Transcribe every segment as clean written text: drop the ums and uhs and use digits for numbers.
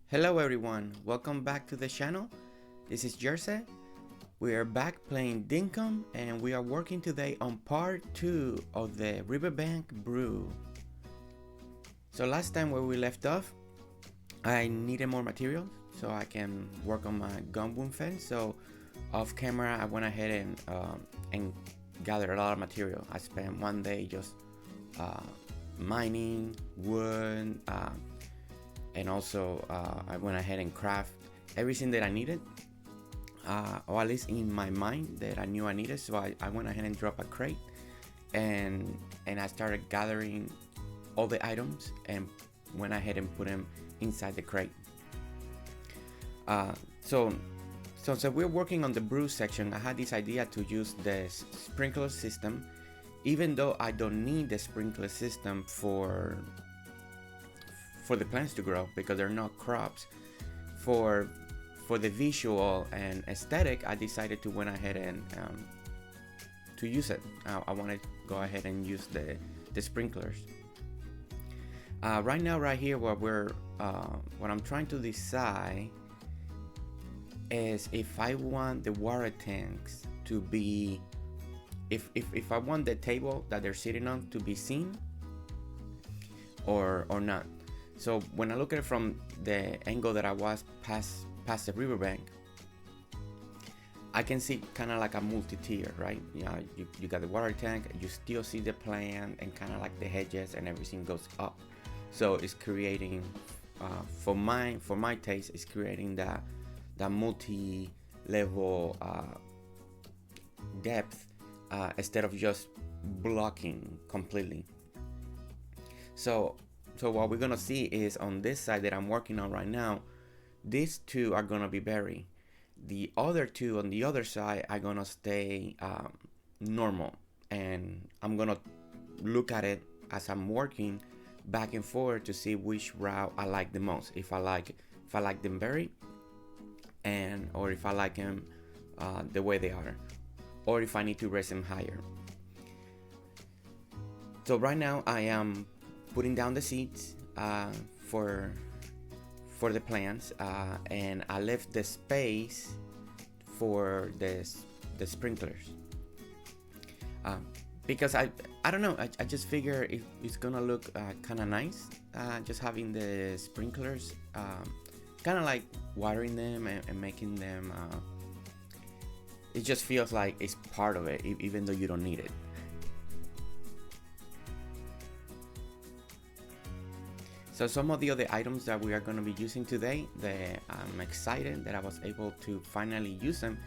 Hello everyone, welcome back to the channel. This is Jersey. We are back playing Dinkum and we are working today on part 2 of the Riverbank Brew. So last time where we left off, I needed more materials so I can work on my gun wound fence. So off camera I went ahead and gathered a lot of material. I spent one day just mining wood, and also I went ahead and craft everything that I needed, or at least in my mind that I knew I needed. So I went ahead and dropped a crate and I started gathering all the items and went ahead and put them inside the crate. So we're working on the brew section. I had this idea to use the sprinkler system, even though I don't need the sprinkler system for the plants to grow because they're not crops. For the visual and aesthetic, I decided to went ahead and to use it. I want to go ahead and use the sprinklers. Right now, right here, what I'm trying to decide is if I want the water tanks to be, if I want the table that they're sitting on to be seen or not. So when I look at it from the angle that I was past the riverbank, I can see kind of like a multi-tier, right? You got the water tank, you still see the plant and kind of like the hedges and everything goes up. So it's creating, for my taste, it's creating that multi-level depth instead of just blocking completely. So what we're gonna see is on this side that I'm working on right now, these two are gonna be buried. The other two on the other side are gonna stay normal, and I'm gonna look at it as I'm working back and forth to see which route I like the most. If I like them buried, or if I like them the way they are, or if I need to raise them higher. So right now I am putting down the seeds for the plants, and I left the space for the sprinklers, because I don't know, I just figure it's gonna look kind of nice, just having the sprinklers, kind of like watering them and making them, it just feels like it's part of it even though you don't need it. So some of the other items that we are going to be using today that I'm excited that I was able to finally use them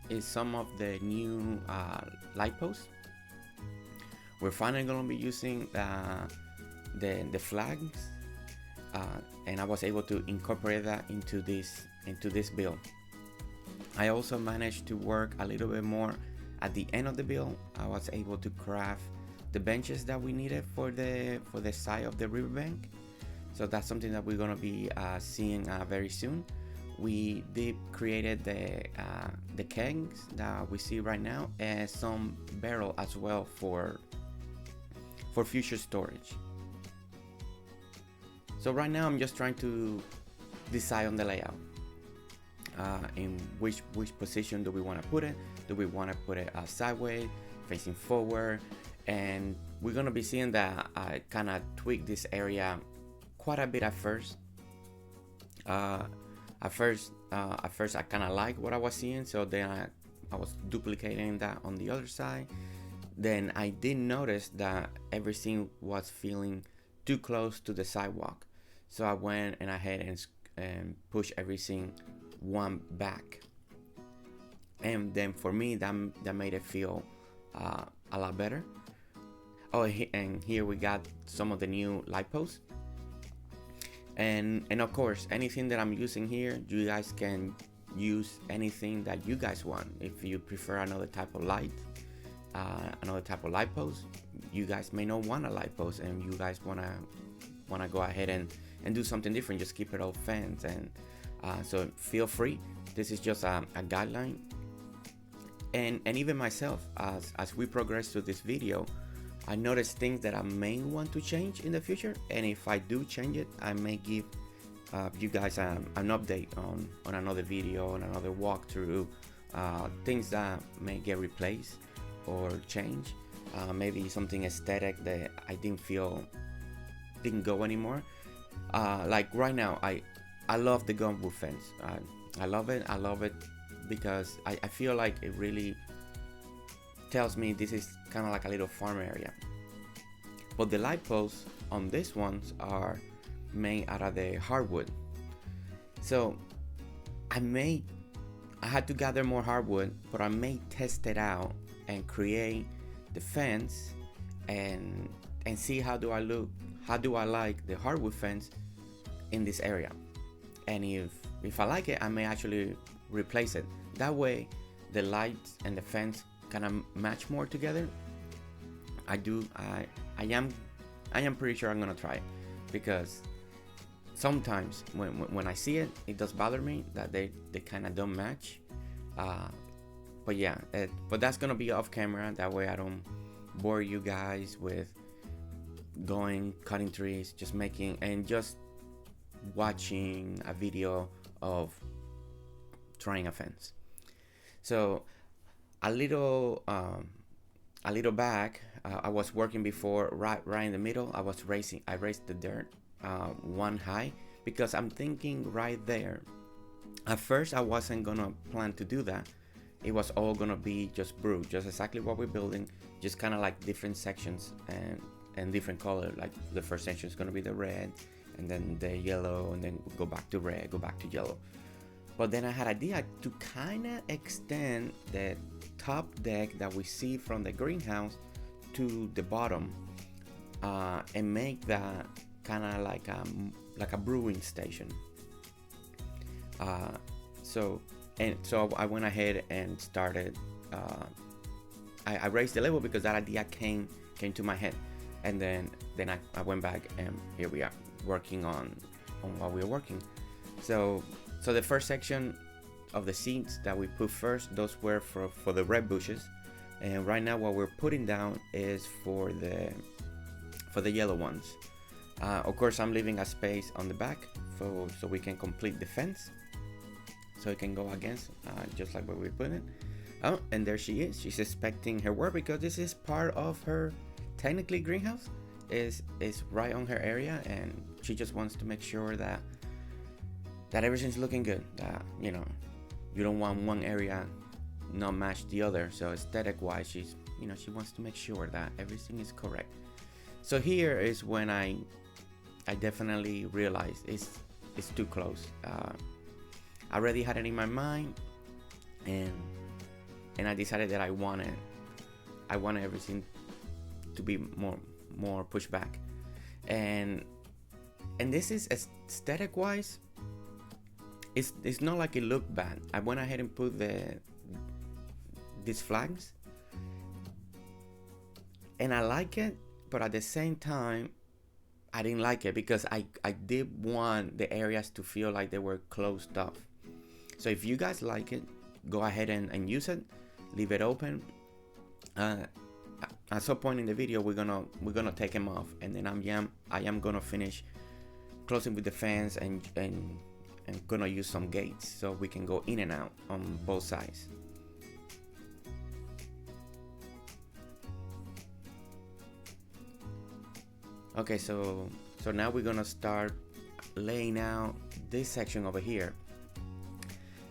is some of the new light posts. We're finally going to be using the flags, and I was able to incorporate that into this build. I also managed to work a little bit more at the end of the build. I was able to craft the benches that we needed for the side of the riverbank. So that's something that we're gonna be seeing very soon. We did created the kegs that we see right now, and some barrel as well for future storage. So right now I'm just trying to decide on the layout. In which position do we want to put it? Do we want to put it sideways, facing forward? And we're gonna be seeing that I kind of tweak this area quite a bit at first. At first I kind of like what I was seeing, so then I was duplicating that on the other side. Then I did notice that everything was feeling too close to the sidewalk, so I went and ahead and pushed everything one back, and then for me that made it feel a lot better. Oh, and here we got some of the new light posts. And of course, anything that I'm using here, you guys can use anything that you guys want. If you prefer another type of light, another type of light post, you guys may not want a light post, and you guys wanna go ahead and do something different. Just keep it all fans, and so feel free. This is just a guideline, and even myself, as we progress through this video, I noticed things that I may want to change in the future, and if I do change it, I may give you guys an update on another video, on another walkthrough, things that may get replaced or change, maybe something aesthetic that I didn't go anymore. Like right now, I love the gumbo fence. I love it. I love it because I feel like it really tells me this is kind of like a little farm area. But the light posts on these ones are made out of the hardwood. So I had to gather more hardwood, but I may test it out and create the fence and see how do I like the hardwood fence in this area. And if I like it, I may actually replace it. That way the lights and the fence kind of match more together. I am pretty sure I'm gonna try it, because sometimes when I see it, it does bother me that they kind of don't match. But yeah, but that's gonna be off camera. That way I don't bore you guys with cutting trees, just watching a video of trying a fence. So a little back, I was working before, right in the middle. I raised the dirt one high, because I'm thinking right there. At first I wasn't gonna plan to do that. It was all gonna be just brew, just exactly what we're building, just kind of like different sections and different color. Like the first section is gonna be the red, and then the yellow, and then go back to red, go back to yellow. But then I had an idea to kind of extend the top deck that we see from the greenhouse to the bottom, and make that kind of like a brewing station. So I went ahead and started. I raised the level because that idea came to my head, and then I went back, and here we are working on what we're working. So the first section of the seeds that we put first, those were for the red bushes, and right now what we're putting down is for the yellow ones. Of course, I'm leaving a space on the back so we can complete the fence, so it can go against, just like where we put it. Oh, and there she is. She's inspecting her work, because this is part of her technically greenhouse. Is right on her area, and she just wants to make sure that everything's looking good. That you don't want one area not match the other. So aesthetic wise, she wants to make sure that everything is correct. So here is when I definitely realized it's too close. I already had it in my mind, and I decided that I wanted everything to be more pushed back, and this is aesthetic wise. It's not like it looked bad. I went ahead and put these flags, and I like it, but at the same time I didn't like it, because I did want the areas to feel like they were closed off. So if you guys like it, go ahead and use it, leave it open. At some point in the video we're gonna take them off, and then I am gonna finish closing with the fence and gonna use some gates so we can go in and out on both sides. Okay, so now we're gonna start laying out this section over here.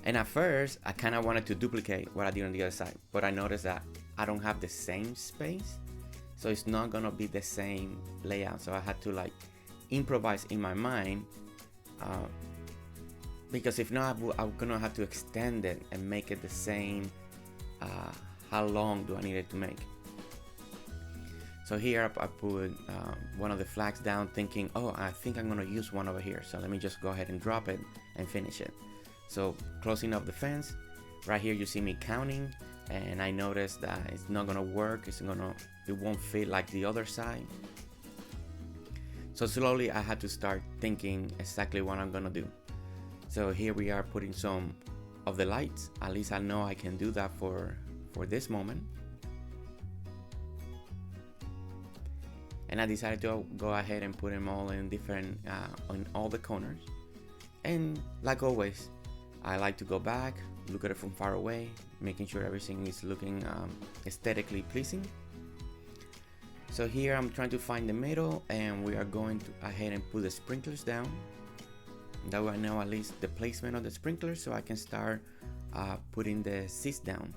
And at first I kind of wanted to duplicate what I did on the other side, but I noticed that I don't have the same space, so it's not gonna be the same layout. So I had to like improvise in my mind, because if not, I'm gonna have to extend it and make it the same. How long do I need it to make? So here I put one of the flags down, thinking, oh, I think I'm gonna use one over here, so let me just go ahead and drop it and finish it. So closing up the fence, right here you see me counting, and I noticed that it's not gonna work. It won't fit like the other side. So slowly I had to start thinking exactly what I'm gonna do. So here we are putting some of the lights. At least I know I can do that for this moment. And I decided to go ahead and put them all in different, on all the corners. And like always, I like to go back, look at it from far away, making sure everything is looking aesthetically pleasing. So here I'm trying to find the middle, and we are going to ahead and put the sprinklers down. That way I know at least the placement of the sprinklers, so I can start putting the seats down.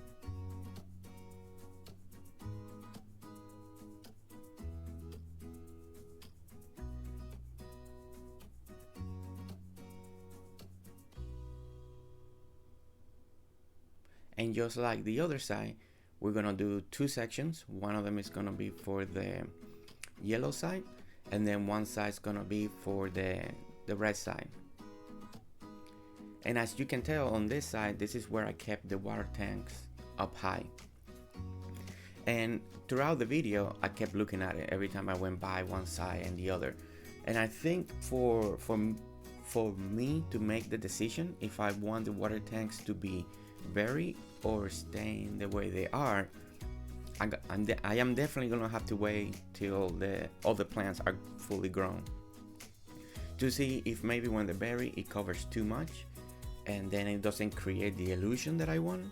And just like the other side, we're gonna do two sections. One of them is gonna be for the yellow side, and then one side is gonna be for the red side. And as you can tell on this side, this is where I kept the water tanks up high. And throughout the video, I kept looking at it every time I went by one side and the other. And I think for me to make the decision if I want the water tanks to be buried or staying the way they are, I am definitely gonna have to wait till all the plants are fully grown to see if maybe when they bury it covers too much and then it doesn't create the illusion that I want.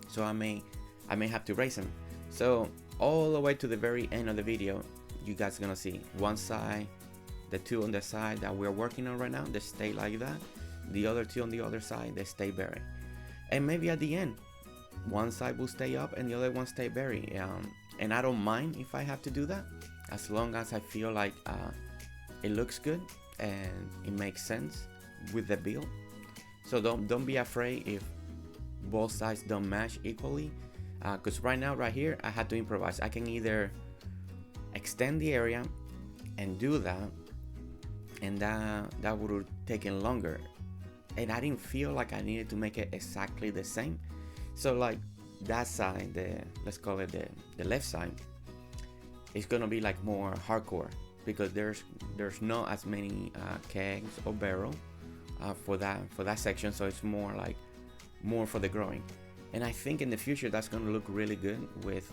So I may have to raise them. So all the way to the very end of the video, you guys are gonna see one side, the two on the side that we're working on right now, they stay like that. The other two on the other side, they stay buried. And maybe at the end, one side will stay up and the other one stay buried. And I don't mind if I have to do that, as long as I feel like it looks good and it makes sense with the build. So don't be afraid if both sides don't match equally, because right now, right here, I had to improvise. I can either extend the area and do that, and that would have taken longer. And I didn't feel like I needed to make it exactly the same. So like that side, let's call it the left side, it's gonna be like more hardcore because there's not as many kegs or barrel for that section. So it's more for the growing. And I think in the future that's gonna look really good with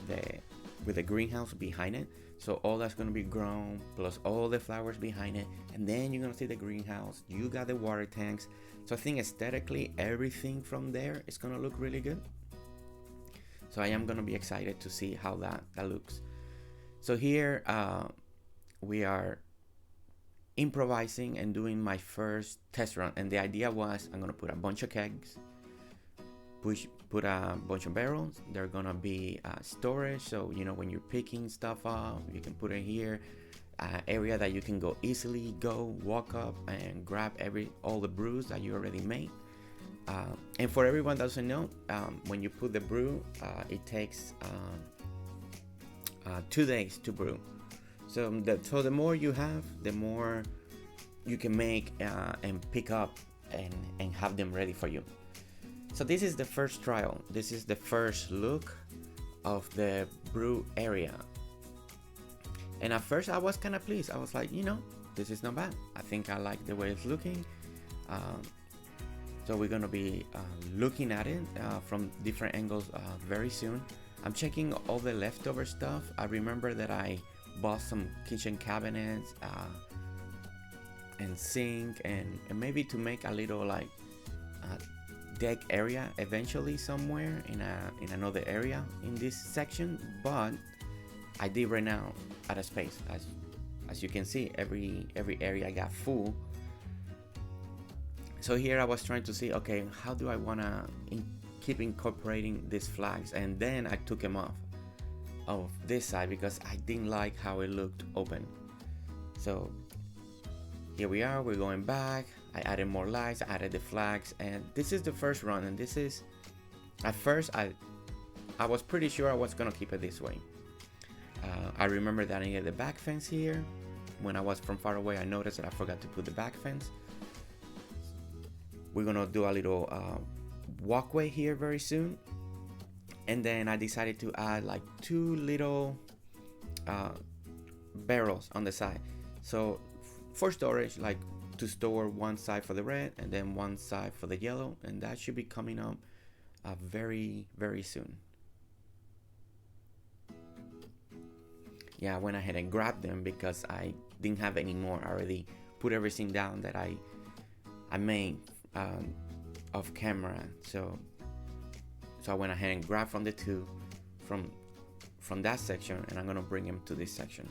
the greenhouse behind it. So all that's gonna be grown plus all the flowers behind it, and then you're gonna see the greenhouse. You got the water tanks. So I think aesthetically everything from there is gonna look really good. So I am gonna be excited to see how that looks. So here we are improvising and doing my first test run, and the idea was I'm gonna put a bunch of kegs, put a bunch of barrels. They're gonna be storage, so you know when you're picking stuff up, you can put it here. Area that you can easily walk up and grab all the brews that you already made. And for everyone that doesn't know, when you put the brew, it takes 2 days to brew. So the more you have, the more you can make and pick up and have them ready for you. So this is the first trial. This is the first look of the brew area. And at first I was kind of pleased. I was like, this is not bad. I think I like the way it's looking. So we're gonna be looking at it from different angles very soon. I'm checking all the leftover stuff. I remember that I bought some kitchen cabinets and sink and maybe to make a little like deck area eventually somewhere in another area in this section, but I did right now out of space. As you can see, every area got full. So here I was trying to see, okay, how do I wanna keep incorporating these flags? And then I took them off of this side because I didn't like how it looked open. So here we are, we're going back. I added more lights, I added the flags, and this is the first run. And this is, at first I was pretty sure I was gonna keep it this way. I remember that I needed the back fence here. When I was from far away, I noticed that I forgot to put the back fence. We're gonna do a little walkway here very soon. And then I decided to add like 2 little barrels on the side. So for storage, like to store one side for the red and then one side for the yellow. And that should be coming up very, very soon. Yeah, I went ahead and grabbed them because I didn't have any more. I already put everything down that I I made off camera. So I went ahead and grabbed from the two from that section, and I'm gonna bring them to this section.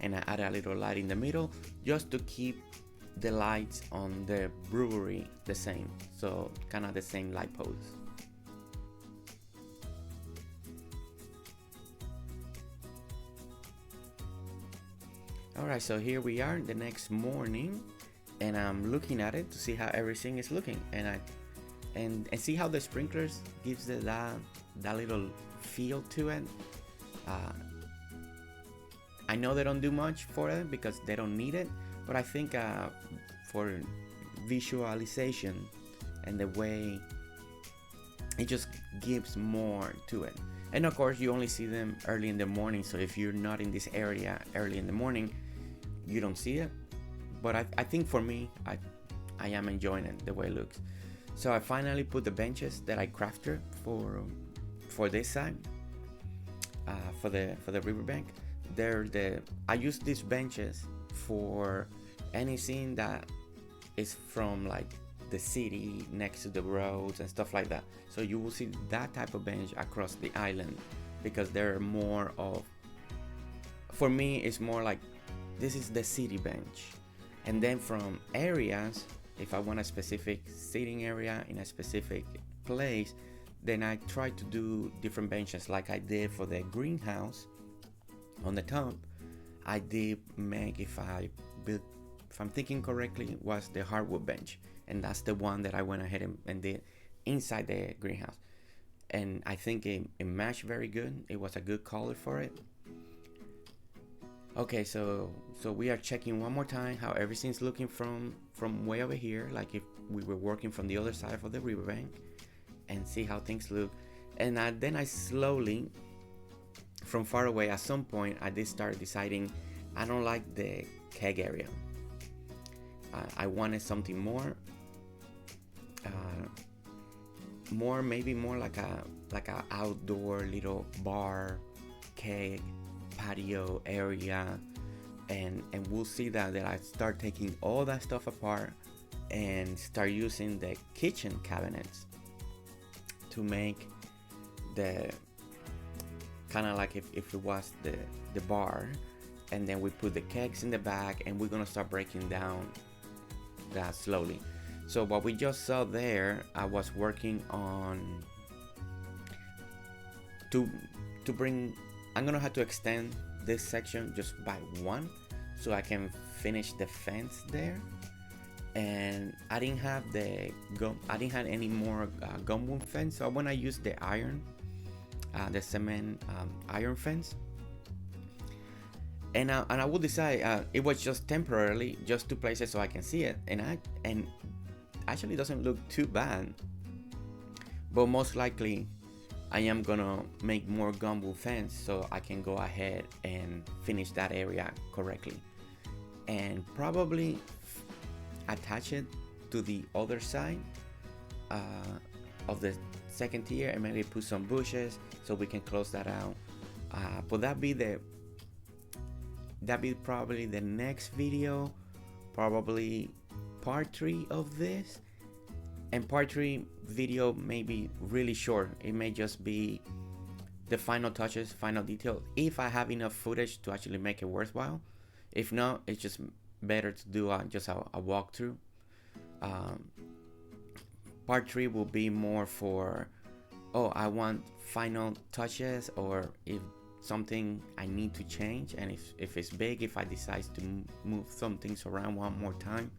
And I add a little light in the middle just to keep the lights on the brewery the same, so kind of the same light pose. Alright, so here we are the next morning, and I'm looking at it to see how everything is looking, and see how the sprinklers gives it that little feel to it. I know they don't do much for it because they don't need it, but I think for visualization and the way it just gives more to it. And of course, you only see them early in the morning, so if you're not in this area early in the morning, you don't see it. But I think for me, I am enjoying it the way it looks. So I finally put the benches that I crafted for this side, for the riverbank. I use these benches for anything that is from like the city next to the roads and stuff like that. So you will see that type of bench across the island, because they're more of, for me, it's more like this is the city bench. And then from areas, if I want a specific seating area in a specific place, then I try to do different benches, like I did for the greenhouse. On the top, I did make, if I'm thinking correctly, was the hardwood bench, and that's the one that I went ahead and did inside the greenhouse. And I think it matched very good. It was a good color for it. Okay, so we are checking one more time how everything's looking from way over here, like if we were working from the other side of the riverbank, and see how things look. And then I slowly, from far away, at some point I did start deciding I don't like the keg area. I wanted something more maybe more like a outdoor little bar, keg, patio area, and we'll see that I start taking all that stuff apart and start using the kitchen cabinets to make the kind of like if it was the bar, and then we put the kegs in the back, and we're gonna start breaking down that slowly. So what we just saw there, I was working on to bring, I'm gonna have to extend this section just by one so I can finish the fence there. And I didn't have any more gumboot fence, so when I used the iron, the cement iron fence, and I will decide it was just temporarily, just to place it so I can see it, and actually doesn't look too bad. But most likely I am gonna make more gumboot fence so I can go ahead and finish that area correctly, and probably attach it to the other side of the second tier, and maybe put some bushes so we can close that out. But that'd be probably the next video, probably part 3 of this. And part 3 video may be really short. It may just be the final touches, final detail, if I have enough footage to actually make it worthwhile. If not, it's just better to do just a walkthrough. Part 3 will be more for, I want final touches, or if something I need to change, and if it's big, if I decide to move some things around one more time.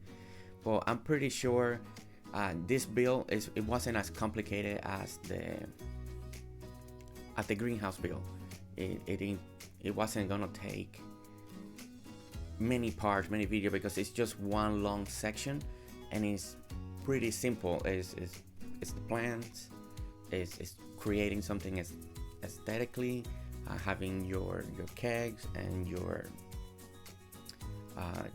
But I'm pretty sure this build it wasn't as complicated as the greenhouse build. It wasn't gonna take many parts, many videos, because it's just one long section, and it's pretty simple. It's the plants, it's creating something aesthetically, having your kegs and your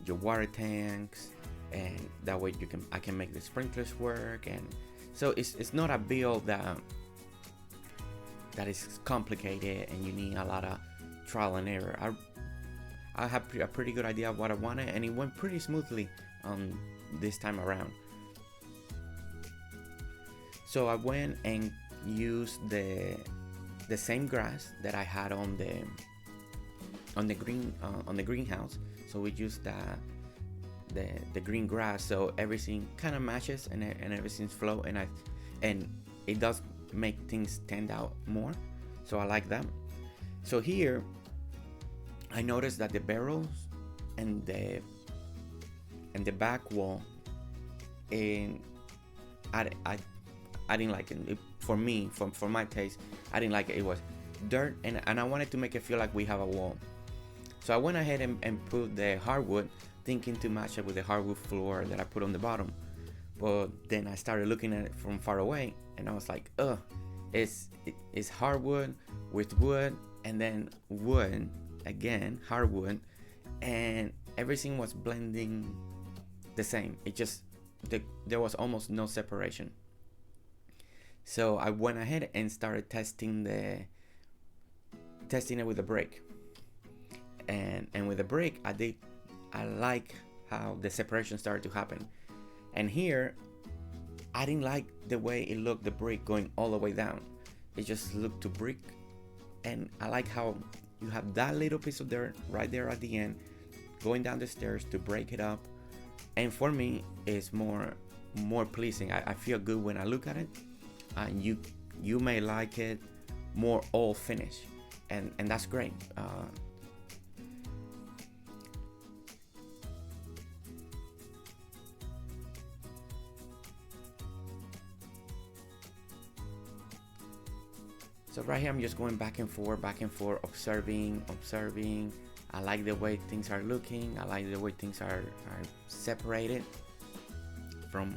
water tanks, and that way I can make the sprinklers work. And so it's not a build that is complicated and you need a lot of trial and error. I had a pretty good idea of what I wanted, and it went pretty smoothly this time around. So I went and used the same grass that I had on the greenhouse. So we used the green grass, so everything kind of matches and everything's flow, and it does make things stand out more. So I like that. So here I noticed that the barrels and the back wall, and I didn't like it. For me, for my taste, I didn't like it. It was dirt, and I wanted to make it feel like we have a wall. So I went ahead and put the hardwood, thinking to match it with the hardwood floor that I put on the bottom. But then I started looking at it from far away, and I was like, ugh, it's hardwood with wood, and then wood again, hardwood, and everything was blending the same. It just, there was almost no separation. So I went ahead and started testing it with a brick, and with a brick I like how the separation started to happen. And here I didn't like the way it looked, the brick going all the way down. It just looked too brick, and I like how you have that little piece of dirt right there at the end going down the stairs to break it up. And for me, it's more pleasing. I feel good when I look at it. And you may like it more all finished, and that's great. So right here I'm just going back and forth, observing. I like the way things are looking. I like the way things are separated from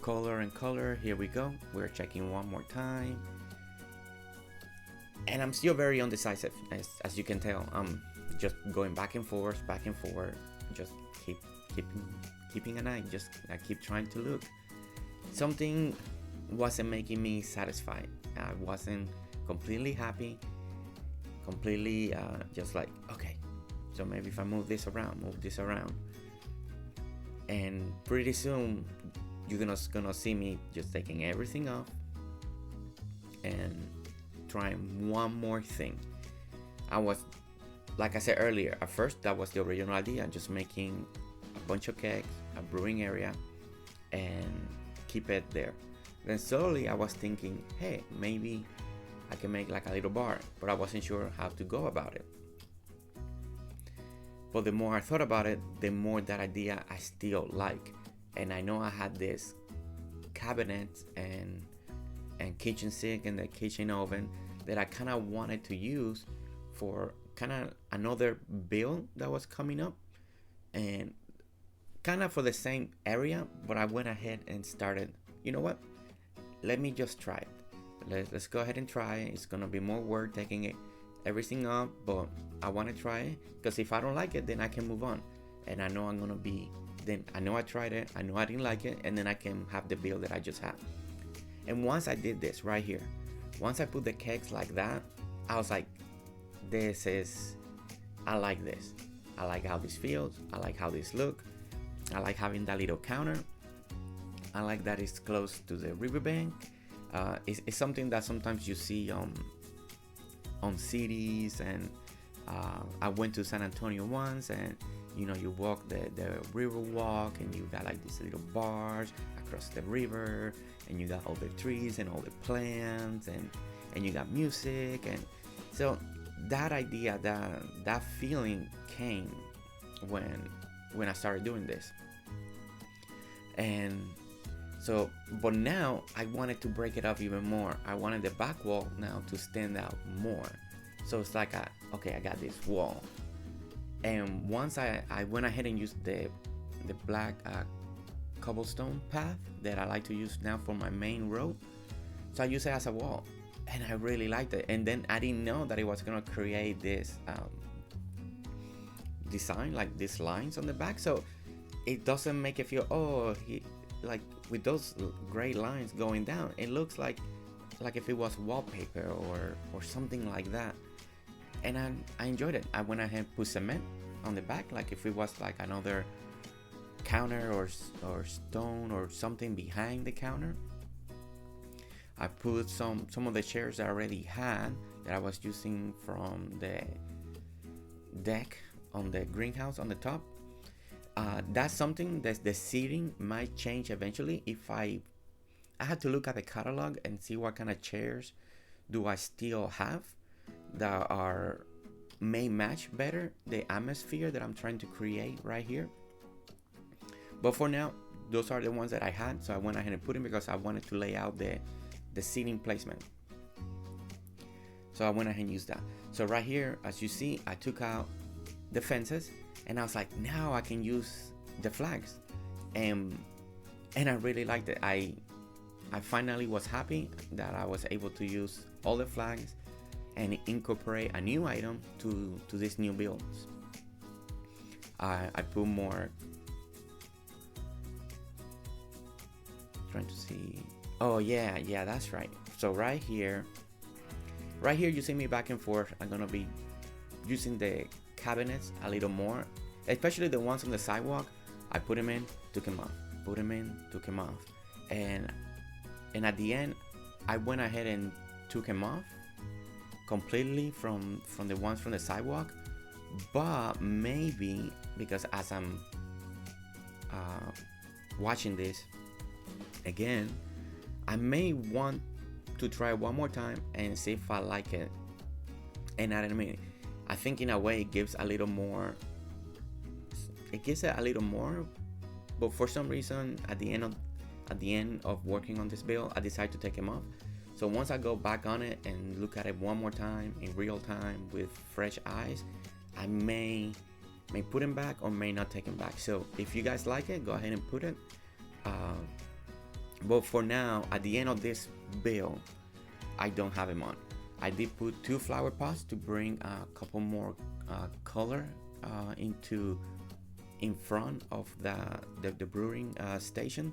color and color. Here we go. We're checking one more time. And I'm still very undecisive, as you can tell. I'm just going back and forth, just keeping an eye. I keep trying to look. Something wasn't making me satisfied. I wasn't completely happy, just like, okay, so maybe if I move this around, and pretty soon you're gonna see me just taking everything off and trying one more thing. I was, like I said earlier, at first that was the original idea, just making a bunch of kegs, a brewing area, and keep it there. Then slowly I was thinking, hey, maybe I can make like a little bar, but I wasn't sure how to go about it. But the more I thought about it, the more that idea I still like. And I know I had this cabinet and kitchen sink and the kitchen oven that I kind of wanted to use for kind of another build that was coming up, and kind of for the same area. But I went ahead and started, you know what, let me just try it. Let's go ahead and try it. It's gonna be more work taking everything up, but I want to try it, because if I don't like it, then I can move on, and I know I know I tried it, I know I didn't like it, and then I can have the build that I just had. And once I did this right here, once I put the kegs like that, I was like, I like this. I like how this feels. I like how this look. I like having that little counter. I like that it's close to the riverbank. It's something that sometimes you see on cities, and I went to San Antonio once, and you walk the river walk, and you got like these little bars across the river, and you got all the trees and all the plants, and you got music. And so that idea, that feeling came when I started doing this. And so, but now I wanted to break it up even more. I wanted the back wall now to stand out more. So it's like, okay, I got this wall. And once I went ahead and used the black cobblestone path that I like to use now for my main road. So I use it as a wall, and I really liked it. And then I didn't know that it was gonna create this design, like these lines on the back. So it doesn't make it feel, like with those gray lines going down, it looks like if it was wallpaper or something like that. and I enjoyed it. I went ahead and put cement on the back, like if it was like another counter or stone or something behind the counter. I put some of the chairs that I already had that I was using from the deck on the greenhouse on the top. That's something that the seating might change eventually. If I had to look at the catalog and see what kind of chairs do I still have that may match better the atmosphere that I'm trying to create right here. But for now, those are the ones that I had, so I went ahead and put them because I wanted to lay out the seating placement. So I went ahead and used that. So right here, as you see, I took out the fences, and I was like, now I can use the flags, and I really liked it. I finally was happy that I was able to use all the flags and incorporate a new item to these new builds. I put more. Trying to see. Oh yeah, that's right. So right here you see me back and forth. I'm gonna be using the cabinets a little more, especially the ones on the sidewalk. I put them in, took them off, put them in, took them off, and at the end I went ahead and took them off completely from the ones from the sidewalk. But maybe because as I'm watching this again, I may want to try one more time and see if I like it. And I mean, I think in a way it gives a little more. It gives it a little more, but for some reason at the end of working on this build, I decided to take them off. So once I go back on it and look at it one more time in real time with fresh eyes, I may put them back or may not take them back. So if you guys like it, go ahead and put it. But for now, at the end of this build, I don't have them on. I did put 2 flower pots to bring a couple more color in front of the brewing station.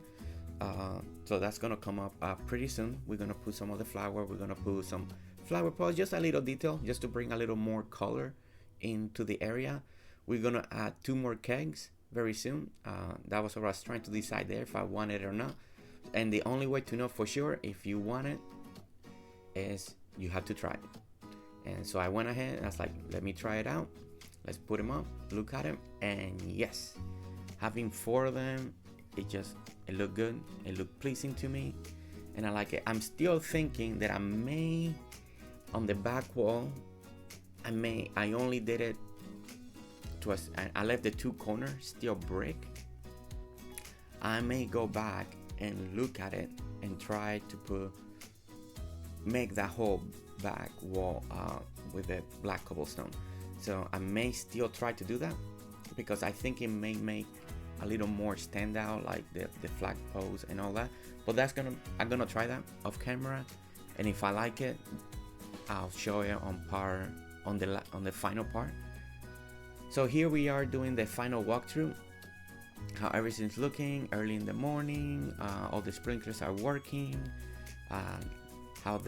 So that's gonna come up pretty soon. We're gonna put some of the flower. We're gonna put some flower pots, just a little detail, just to bring a little more color into the area. We're gonna add 2 more kegs very soon. That was what I was trying to decide there, if I want it or not. And the only way to know for sure if you want it is you have to try it. And so I went ahead and I was like, let me try it out. Let's put them up, look at them, and yes, having 4 of them, it looked good, it looked pleasing to me, and I like it. I'm still thinking that I may, on the back wall, I only did it I left the 2 corners still brick. I may go back and look at it and try to make that whole back wall with the black cobblestone. So I may still try to do that because I think it may make a little more stand out, like the flag pose and all that. But I'm gonna try that off camera, and if I like it, I'll show it on the final part. So here we are doing the final walkthrough, how everything's looking early in the morning, all the sprinklers are working, how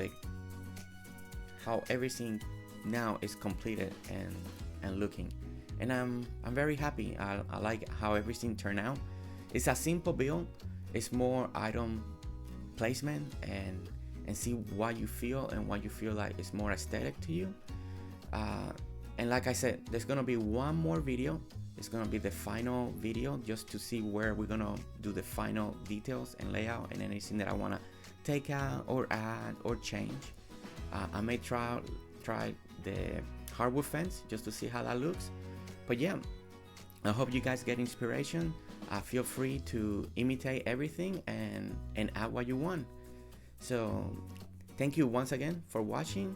everything now is completed and looking, and I'm very happy. I like how everything turned out. It's a simple build. It's more item placement and see what you feel and what you feel like is more aesthetic to you. And like I said, there's gonna be one more video. It's gonna be the final video just to see where we're gonna do the final details and layout and anything that I wanna take out or add or change. I may try the hardwood fence just to see how that looks. But yeah, I hope you guys get inspiration. Feel free to imitate everything and add what you want. So thank you once again for watching.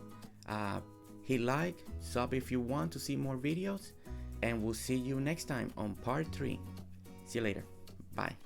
Hit like, sub if you want to see more videos, and we'll see you next time on part 3. See you later. Bye.